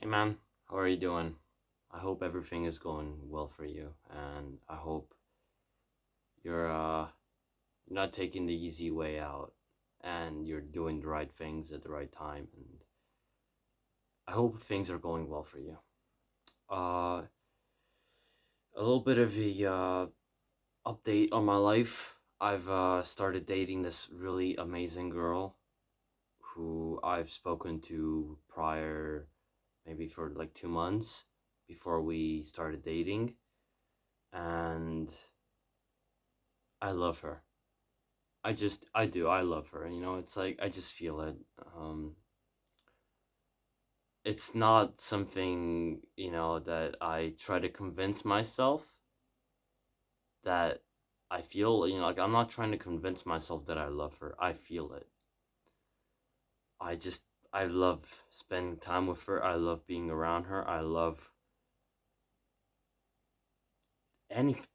Hey man, how are you doing? I hope everything is going well for you, and I hope you're not taking the easy way out, and you're doing the right things at the right time, and I hope things are going well for you. Uh, a little bit of a update on my life. I've started dating this really amazing girl who I've spoken to prior, maybe for like 2 months before we started dating, and I love her. I love her. It's like I just feel it. It's not something, that I try to convince myself that I feel, like I'm not trying to convince myself that I love her. I feel it. I just, I love spending time with her. I love being around her. I love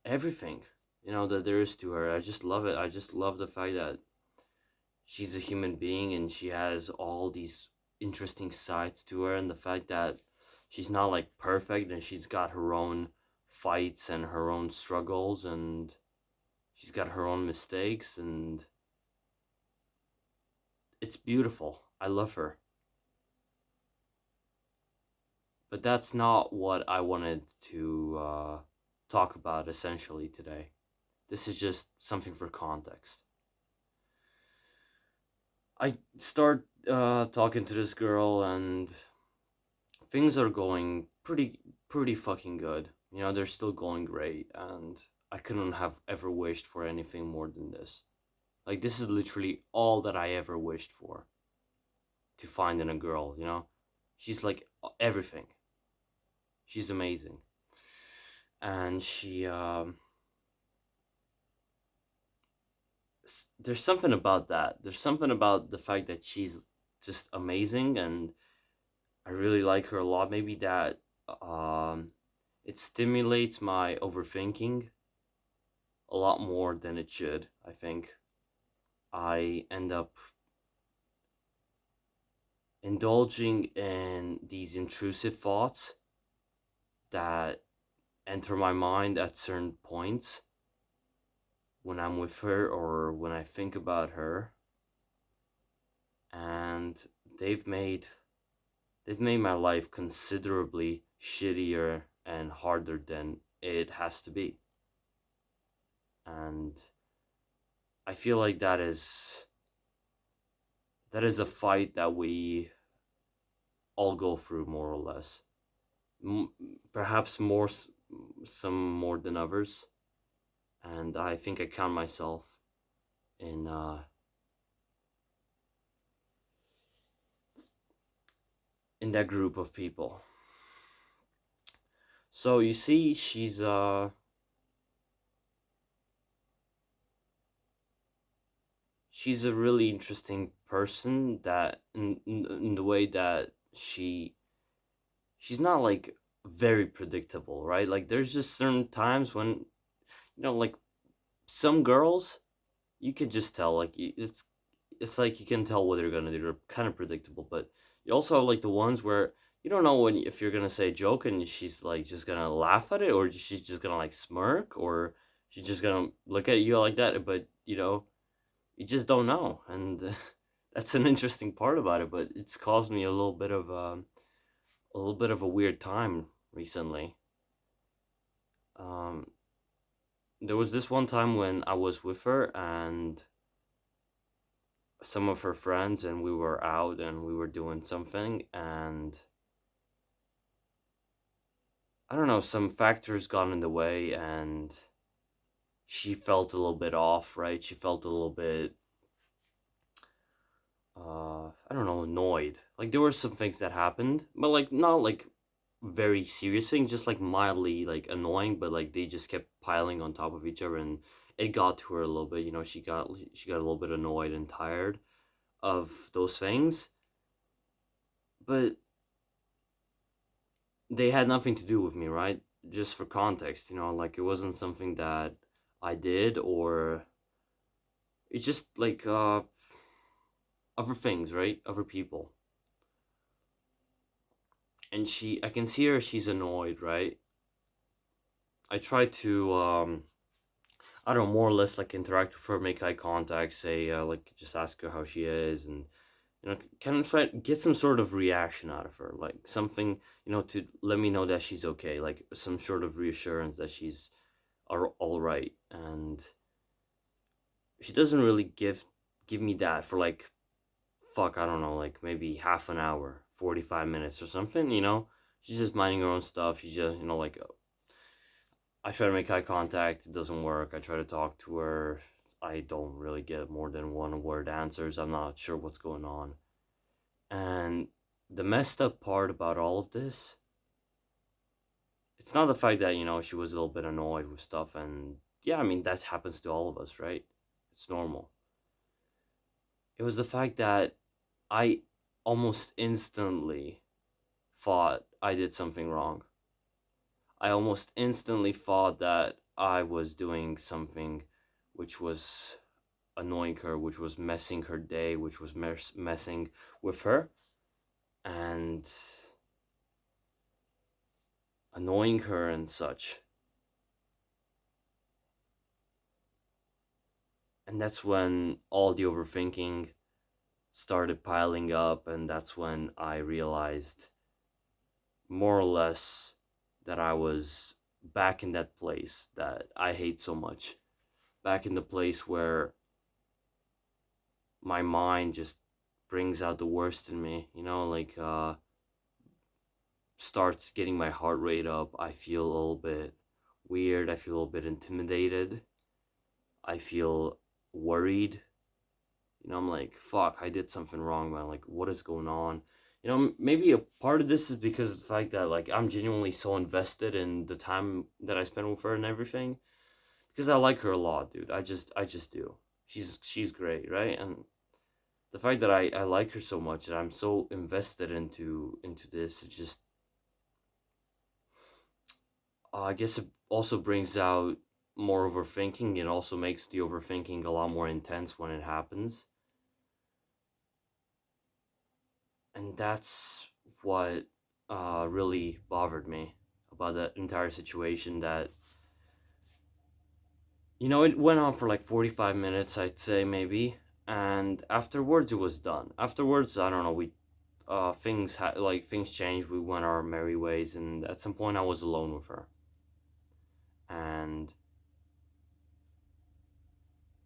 everything, that there is to her. I just love it. I just love the fact that she's a human being and she has all these interesting sides to her, and the fact that she's not like perfect and she's got her own fights and her own struggles and she's got her own mistakes, and it's beautiful. I love her. But that's not what I wanted to talk about essentially today. This is just something for context. I start talking to this girl, and things are going pretty fucking good. They're still going great, and I couldn't have ever wished for anything more than this. Like, this is literally all that I ever wished for to find in a girl. She's like everything. She's amazing. And there's something about that. There's something about the fact that she's just amazing, and I really like her a lot. Maybe that um it stimulates my overthinking a lot more than it should. I think I end up indulging in these intrusive thoughts that enter my mind at certain points when I'm with her or when I think about her, and they've made they've made my life considerably shittier and harder than it has to be. And I feel like that is a fight that we all go through, more or less. M- Perhaps some more than others, and I think I count myself in in that group of people. So you see, she's a really interesting person, that in the way that she's not like very predictable, right? Like, there's just certain times when, like, some girls, you could just tell, like, it's like you can tell what they're gonna do. They're kind of predictable, but you also have like the ones where you don't know when, if you're gonna say a joke and she's like just gonna laugh at it, or she's just gonna like smirk, or she's just gonna look at you like that. But you just don't know, and that's an interesting part about it. But it's caused me a little bit of a weird time recently. Um, there was this one time when I was with her and some of her friends, and we were out and we were doing something, and I don't know, some factors got in the way, and she felt a little bit off, right? She felt a little bit I don't know, annoyed. Like, there were some things that happened, but like not like very serious things, just like mildly like annoying, but like they just kept piling on top of each other, and it got to her a little bit. She got a little bit annoyed and tired of those things, but they had nothing to do with me, right? Just for context, like, it wasn't something that I did, or it's just like other things, right? Other people. and I can see her, she's annoyed, right? I try to I don't know, more or less like interact with her, make eye contact, say like just ask her how she is, and kind of try to get some sort of reaction out of her, like something, to let me know that she's okay, like some sort of reassurance that she's all right. And she doesn't really give me that for like, fuck, I don't know, like maybe half an hour, 45 minutes or something, She's just minding her own stuff. She just, like, I try to make eye contact, it doesn't work. I try to talk to her. I don't really get more than one word answers. I'm not sure what's going on. And the messed up part about all of this, it's not the fact that, she was a little bit annoyed with stuff. And yeah, I mean, that happens to all of us, right? It's normal. It was the fact that I almost instantly thought I did something wrong. I almost instantly thought that I was doing something which was annoying her, which was messing her day, which was messing with her and annoying her and such. And that's when all the overthinking started piling up, and that's when I realized more or less that I was back in that place that I hate so much. Back in the place where my mind just brings out the worst in me, like starts getting my heart rate up. I feel a little bit weird. I feel a little bit intimidated. I feel worried. I'm like, fuck, I did something wrong, man. Like, what is going on? Maybe a part of this is because of the fact that, like, I'm genuinely so invested in the time that I spend with her and everything. Because I like her a lot, dude. I just do. She's great, right? And the fact that I like her so much and I'm so invested into this, it just I guess it also brings out more overthinking. It also makes the overthinking a lot more intense when it happens. And that's what really bothered me about that entire situation. That it went on for like 45 minutes, I'd say, maybe. And afterwards, it was done. Afterwards, I don't know. We things changed. We went our merry ways, and at some point, I was alone with her. And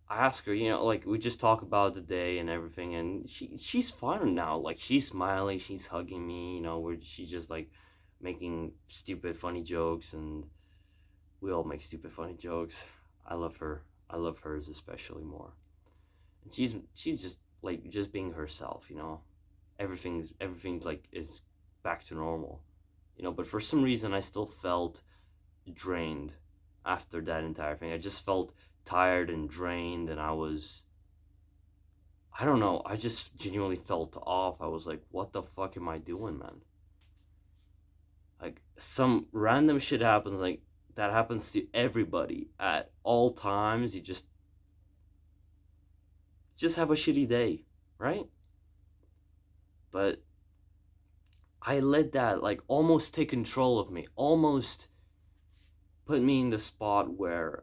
I ask her, like we just talk about the day and everything, and she's fine now. Like she's smiling, she's hugging me. Where she's just like making stupid, funny jokes, and we all make stupid, funny jokes. I love her. I love hers especially more. And she's just like just being herself. Everything's like is back to normal. But for some reason, I still felt drained after that entire thing. I just felt tired and drained, and I don't know, I just genuinely felt off. I was like, what the fuck am I doing, man? Like, some random shit happens, like, that happens to everybody at all times. You just have a shitty day, right? But I let that, like, almost take control of me, almost put me in the spot where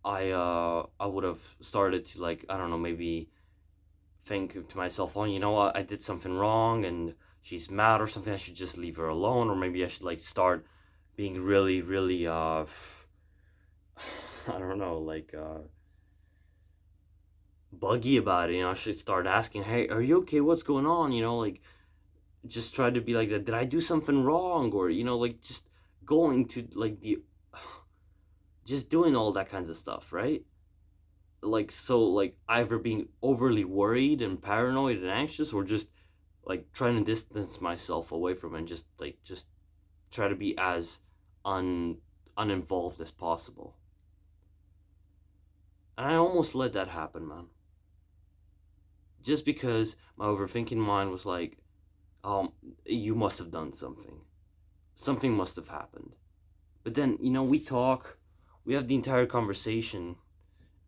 I would have started to, like, I don't know, maybe think to myself, oh, you know what, I did something wrong and she's mad or something. I should just leave her alone, or maybe I should like start being really, really, I don't know, like buggy about it. I should start asking, hey, are you okay? What's going on? Like just try to be like that. Did I do something wrong? Or like just going to like the, just doing all that kinds of stuff, right? Like so, like either being overly worried and paranoid and anxious, or just like trying to distance myself away from it and just try to be as un uninvolved as possible. And I almost let that happen, man. Just because my overthinking mind was like, you must have done something. Something must have happened. But then, we talk, we have the entire conversation,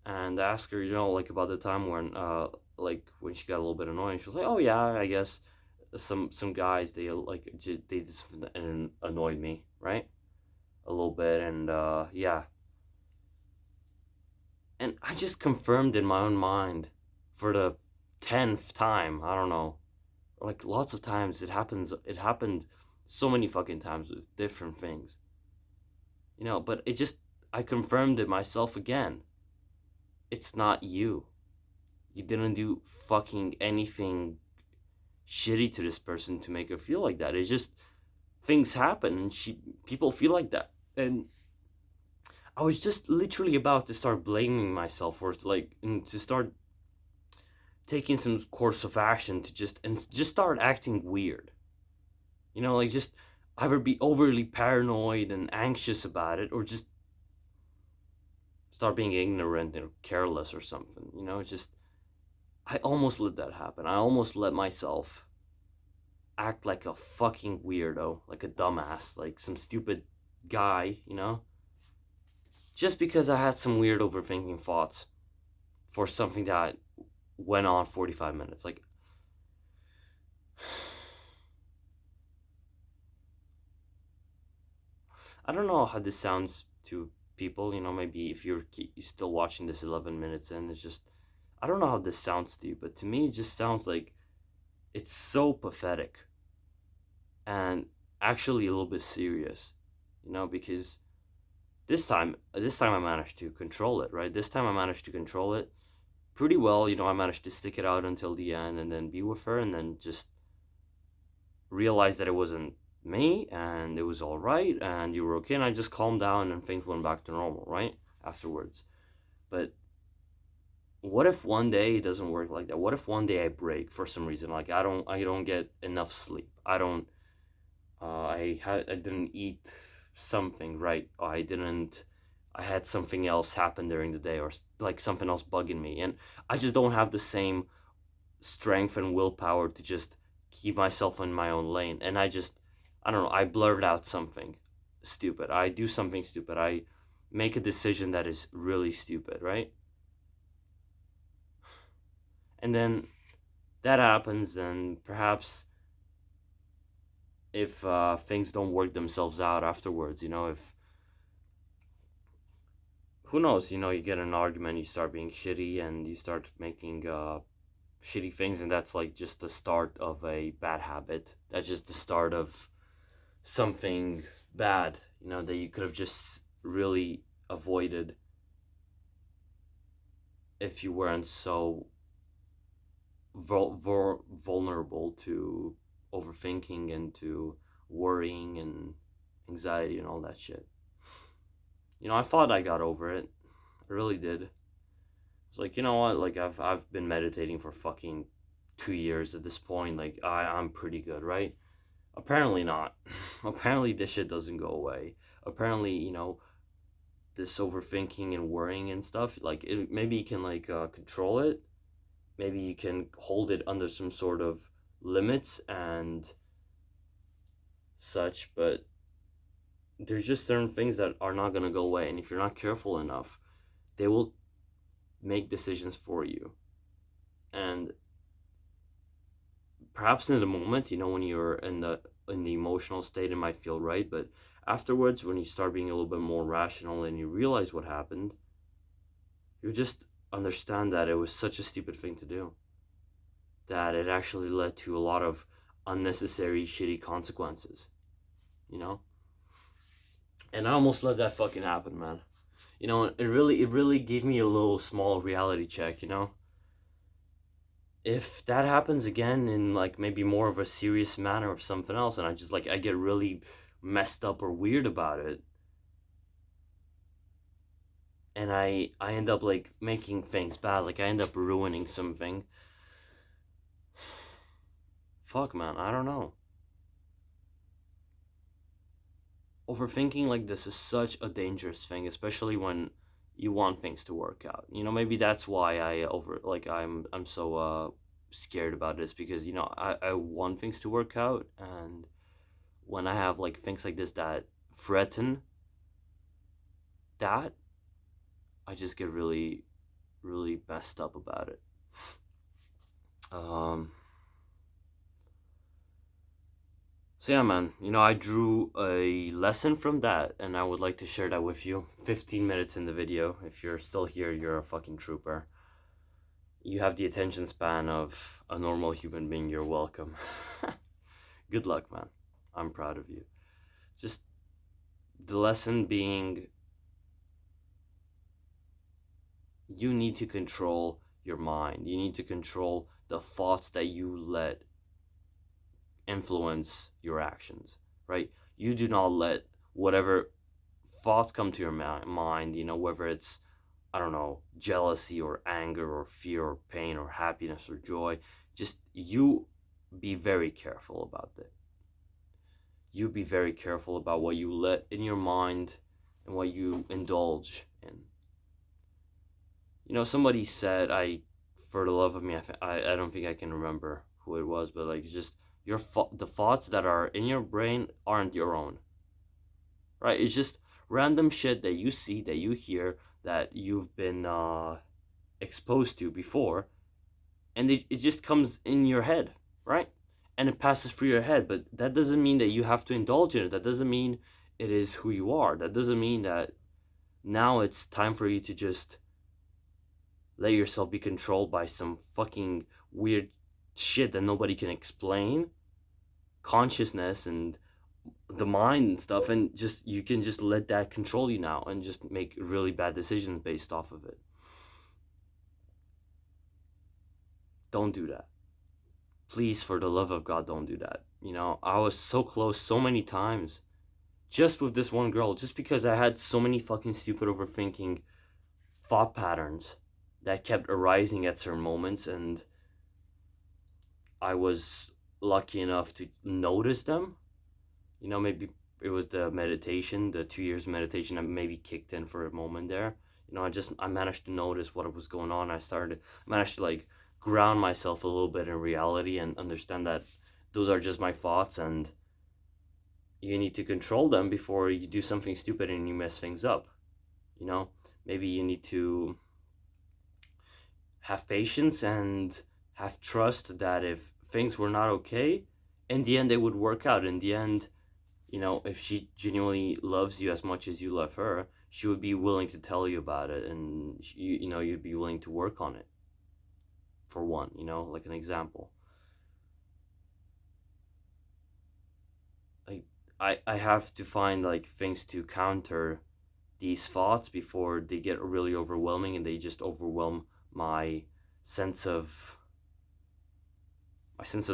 and I ask her, like about the time when, like when she got a little bit annoying. She was like, "Oh yeah, I guess." some guys, they like they just annoyed me, right, a little bit, and yeah, and I just confirmed in my own mind for the 10th time. I don't know, like lots of times it happens. It happened so many fucking times with different things, But it just, I confirmed it myself again. It's not you. You didn't do fucking anything shitty to this person to make her feel like that. It's just things happen, and people feel like that. And I was just literally about to start blaming myself for it, like, and to start taking some course of action to just start acting weird. Like, just either be overly paranoid and anxious about it, or just start being ignorant and careless or something. Just, I almost let that happen. I almost let myself act like a fucking weirdo, like a dumbass, like some stupid guy. Just because I had some weird overthinking thoughts for something that went on 45 minutes. Like, I don't know how this sounds to people, maybe if you're still watching this 11 minutes in, it's just, I don't know how this sounds to you, but to me, it just sounds like it's so pathetic and actually a little bit serious, because this time I managed to control it, right? This time I managed to control it pretty well. I managed to stick it out until the end and then be with her, and then just realize that it wasn't me and it was all right and you were okay, and I just calmed down and things went back to normal, right? Afterwards. But what if one day it doesn't work like that? What if one day I break for some reason? Like, I don't get enough sleep. I don't I didn't eat something right. I had something else happen during the day, or like something else bugging me, and I just don't have the same strength and willpower to just keep myself in my own lane. And I don't know, I blurt out something stupid. I do something stupid. I make a decision that is really stupid, right? And then that happens, and perhaps if things don't work themselves out afterwards, if, who knows, you get in an argument, you start being shitty, and you start making shitty things, and that's like just the start of a bad habit. That's just the start of something bad, that you could have just really avoided if you weren't so vulnerable to overthinking and to worrying and anxiety and all that shit. I thought I got over it. I really did. It's like, you know what? Like, I've been meditating for fucking 2 years at this point. Like, I'm pretty good, right? Apparently not. Apparently this shit doesn't go away. Apparently, this overthinking and worrying and stuff, like, maybe you can, like, control it. Maybe you can hold it under some sort of limits and such, but there's just certain things that are not going to go away, and if you're not careful enough, they will make decisions for you. And perhaps in the moment, when you're in the emotional state, it might feel right, but afterwards, when you start being a little bit more rational and you realize what happened, you just understand that it was such a stupid thing to do, that it actually led to a lot of unnecessary shitty consequences, you know and I almost let that fucking happen, man. It really gave me a little small reality check. If that happens again in, like, maybe more of a serious manner of something else, and I get really messed up or weird about it, and I end up, like, making things bad, like I end up ruining something, fuck, man, I don't know. Overthinking like this is such a dangerous thing, especially when you want things to work out. Maybe that's why I'm so scared about this, because I want things to work out, and when I have, like, things like this that threaten that, I just get really, really messed up about it. Um So yeah, man, I drew a lesson from that, and I would like to share that with you. 15 minutes in the video. If you're still here, you're a fucking trooper. You have the attention span of a normal human being. You're welcome. Good luck, man. I'm proud of you. Just the lesson being, you need to control your mind. You need to control the thoughts that you let influence your actions, right? You do not let whatever thoughts come to your mind, whether it's, I don't know, jealousy or anger or fear or pain or happiness or joy. Just you be very careful about that. You be very careful about what you let in your mind and what you indulge in. Somebody said, for the love of me, I don't think I can remember who it was, but like, just the thoughts that are in your brain aren't your own, right? It's just random shit that you see, that you hear, that you've been exposed to before, and it just comes in your head, right? And it passes through your head, but that doesn't mean that you have to indulge in it. That doesn't mean it is who you are. That doesn't mean that now it's time for you to just let yourself be controlled by some fucking weird shit that nobody can explain, consciousness and the mind and stuff, and just you can just let that control you now and just make really bad decisions based off of it. Don't do that. Please, for the love of God, don't do that. I was so close so many times just with this one girl, just because I had so many fucking stupid overthinking thought patterns that kept arising at certain moments, and I was lucky enough to notice them. Maybe it was the meditation, the 2 years meditation that maybe kicked in for a moment there. I managed to notice what was going on. I managed to like ground myself a little bit in reality and understand that those are just my thoughts, and you need to control them before you do something stupid and you mess things up. Maybe you need to have patience and have trust that if things were not okay, in the end they would work out. In the end, if she genuinely loves you as much as you love her, she would be willing to tell you about it, and you'd be willing to work on it. For one, like an example. Like I have to find like things to counter these thoughts before they get really overwhelming and they just overwhelm my sense of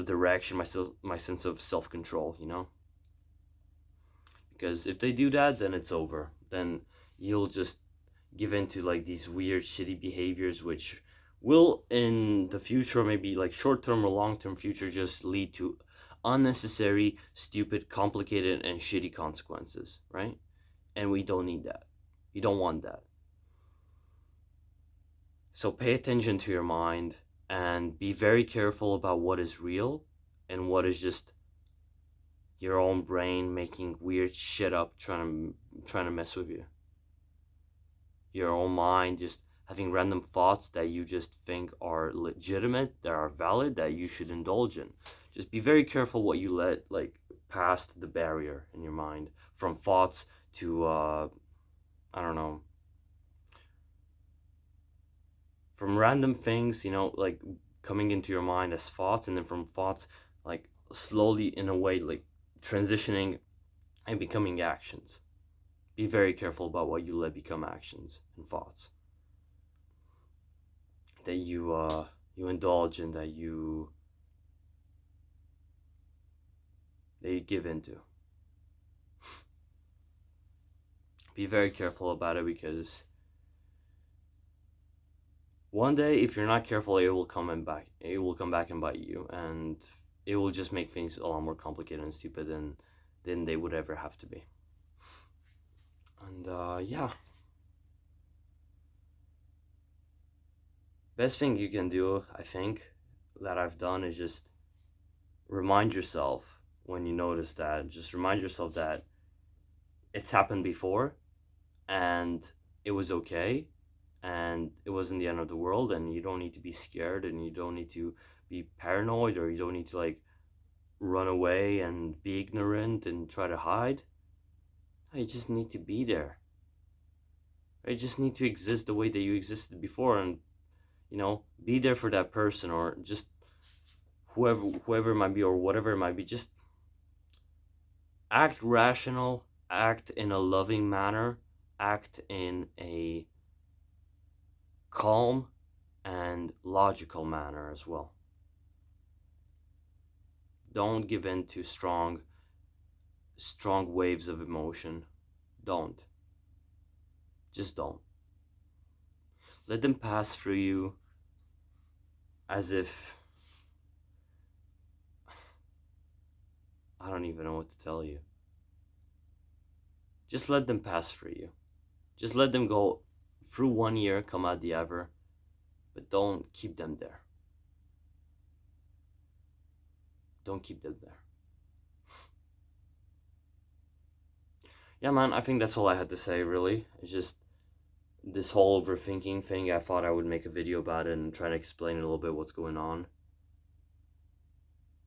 direction, my sense of self-control, because if they do that, then it's over. Then you'll just give in to like these weird shitty behaviors, which will in the future, maybe like short-term or long-term future, just lead to unnecessary, stupid, complicated, and shitty consequences, right? And we don't need that. You don't want that. So pay attention to your mind and be very careful about what is real and what is just your own brain making weird shit up, trying to mess with you. Your own mind just having random thoughts that you just think are legitimate, that are valid, that you should indulge in. Just be very careful what you let like past the barrier in your mind, from thoughts to I don't know, from random things, like coming into your mind as thoughts, and then from thoughts like slowly in a way like transitioning and becoming actions. Be very careful about what you let become actions and thoughts that you indulge in, that you give into. Be very careful about it, because one day, if you're not careful, it will come back and bite you, and it will just make things a lot more complicated and stupid than they would ever have to be. And yeah, best thing you can do, I think, that I've done is just remind yourself when you notice that. Just remind yourself that it's happened before, and it was okay, and it wasn't the end of the world, and you don't need to be scared, and you don't need to be paranoid, or you don't need to like run away and be ignorant and try to hide. You just need to be there. You just need to exist the way that you existed before, and be there for that person, or just whoever it might be, or whatever it might be. Just act rational, act in a loving manner, act in a calm and logical manner as well. Don't give in to strong waves of emotion. Don't. Just don't. Let them pass through you as if, I don't even know what to tell you. Just let them pass through you. Just let them go through 1 year, come out the other, but don't keep them there. Don't keep them there. Yeah, man, I think that's all I had to say, really. It's just this whole overthinking thing. I thought I would make a video about it and try to explain a little bit what's going on.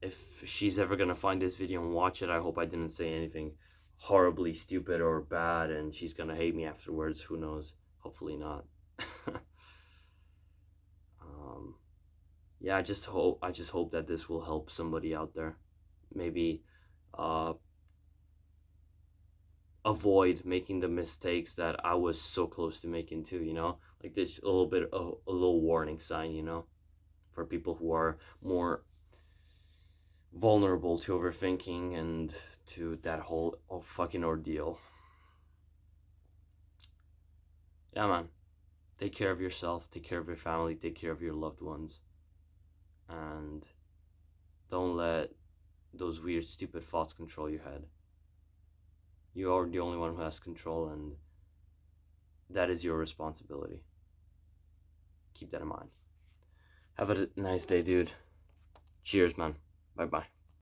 If she's ever gonna find this video and watch it, I hope I didn't say anything horribly stupid or bad and she's gonna hate me afterwards. Who knows? Hopefully not. Yeah, I just hope that this will help somebody out there. Maybe avoid making the mistakes that I was so close to making too, like this, a little bit of a little warning sign, for people who are more vulnerable to overthinking and to that whole fucking ordeal. Yeah, man, take care of yourself, take care of your family, take care of your loved ones, and don't let those weird stupid thoughts control your head. You are the only one who has control, and that is your responsibility. Keep that in mind. Have a nice day, dude. Cheers, man. Bye-bye.